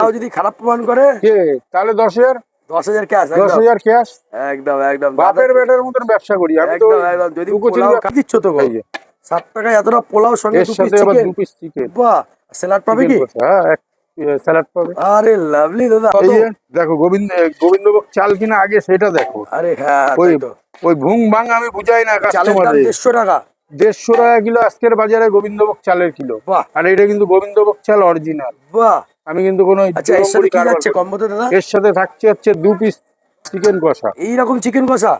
তাও যদি খারাপ প্রমাণ করে কে তাহলে 10,000 10,000 ক্যাশ 10,000 ক্যাশ। একদম একদম বাপের বেটার মতন ব্যবসা করি আমি তো। একদম একদম যদি পোলাও দিচ্ছ তো গো, এই যে 7 টাকায় এতটা পোলাও সঙ্গে এর 2 পিস সাথে আবার চিকেন। 2 piece chicken. বাহ, স্যালাড পাবে কি? হ্যাঁ, এক স্যালাড পাবে। আরে লাভলি দাদা। এই যে দেখো গোবিন্দভোগ চাল কিনা আগে সেটা দেখো। আরে হ্যাঁ ওই তাই তো। ওই ভুং ভাং আমি বুঝাই না চালের দাম কাস্টমারদের। 150 টাকা। 150 টাকা কিলো আজকের বাজারে গোবিন্দভোগ চালের কিলো। বাহ আর এটা কিন্তু গোবিন্দভোগ চাল অরিজিনাল। বাহ। আমি কিন্তু কোনো আচ্ছা এর সাথে কি যাচ্ছে কম্বোতে দাদা? এর সাথে থাকছে হচ্ছে 2 পিস চিকেন কষা। এইরকম চিকেন কষা,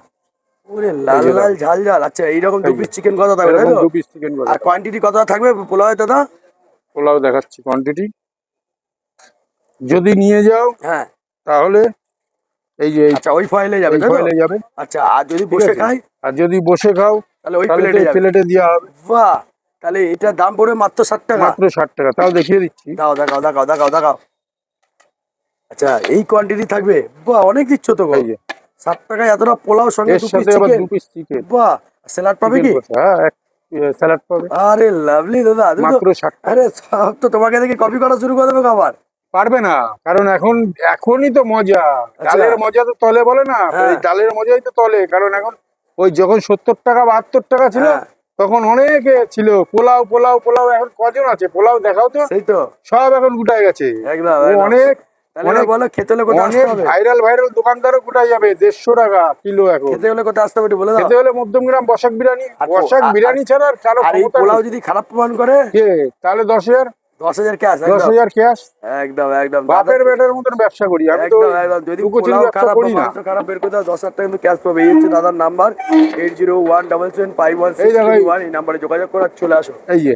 ওরে লাল যে লাল ঝাল ঝাল। আচ্ছা এইরকম 2 পিস চিকেন কষা থাকবে তাই এরকম তো? 2 পিস চিকেন কষা। আর কোয়ান্টিটি কত থাকবে পোলাও দাদা? পোলাও দেখাচ্ছি কোয়ান্টিটি। যদি নিয়ে যাও হ্যাঁ তাহলে এই যে আচ্ছা ওই ফয়েলে যাবে এই তাই তো? ফয়েলে যাবে। আচ্ছা আর যদি ঠিক বসে আছে? খাই আর যদি বসে খাও তাহলে ওই তাহলে প্লেটে যাবে। প্লেটে দেওয়া হবে বাহ, তাহলে এটার দাম পড়বে মাত্র 60 টাকা। মাত্র 60 টাকা। তাও দেখিয়ে দিচ্ছি। দাও দেখাও দেখাও দেখাও দেখাও। আচ্ছা এই কোয়ান্টিটি থাকবে? বাহ অনেক দিচ্ছ তো গো। এই যে 7 টাকায় এতটা পোলাও সঙ্গে এর 2 পিস সাথে আবার চিকেন। 2 piece chicken. বাহ, স্যালাড পাবে কি? হ্যাঁ, এক স্যালাড পাবে। আরে লাভলি দাদা। মাত্র 60 টাকা। আরে সব তো তোমাকে দেখে কপি করা শুরু করে দেবে আবার। পারবে না, কারণ এখনই তো মজা। ডালের মজা তো তলে বলে না, হ্যাঁ। এই ডালের মজাই তো তলে। কারণ এখন ওই যখন 70 টাকা 72 টাকা ছিল হ্যাঁ। তখন অনেকে ছিল পোলাও পোলাও পোলাও। এখন কজন আছে পোলাও দেখাও তো। সেই তো সব এখন গুটায় গেছে। একদম ও একদম। অনেক তাহলে অনেক বলো খেতে হলে কোথায় আসতে অনেক হবে? ভাইরাল দোকানদারও গুটায় যাবে 150 টাকা কিলো এখন। খেতে হলে কোথায় আসতে হবে একটু বলে দাও। খেতে হলে মধ্যমগ্রাম বসাক বিরিয়ানি। আর বসাক বিরিয়ানি ছাড়া আর কারো আর এই ক্ষমতা পোলাও নেই। যদি খারাপ প্রমাণ করে কে তাহলে 10,000 10,000 ক্যাশ। একদম 10,000 ক্যাশ। একদম একদম বাপের বেটার মতন ব্যবসা করি আমি তো। একদম একদম। যদি লুকোচুরি পোলাও ব্যবসা খারাপ বা করি না। মাংস খারাপ বের করে দাও 10,000 টাকা কিন্তু ক্যাশ পাবে। এই হচ্ছে দাদার নাম্বার 8017751621। এই নাম্বারে যোগাযোগ করে চলে আসো। এই যে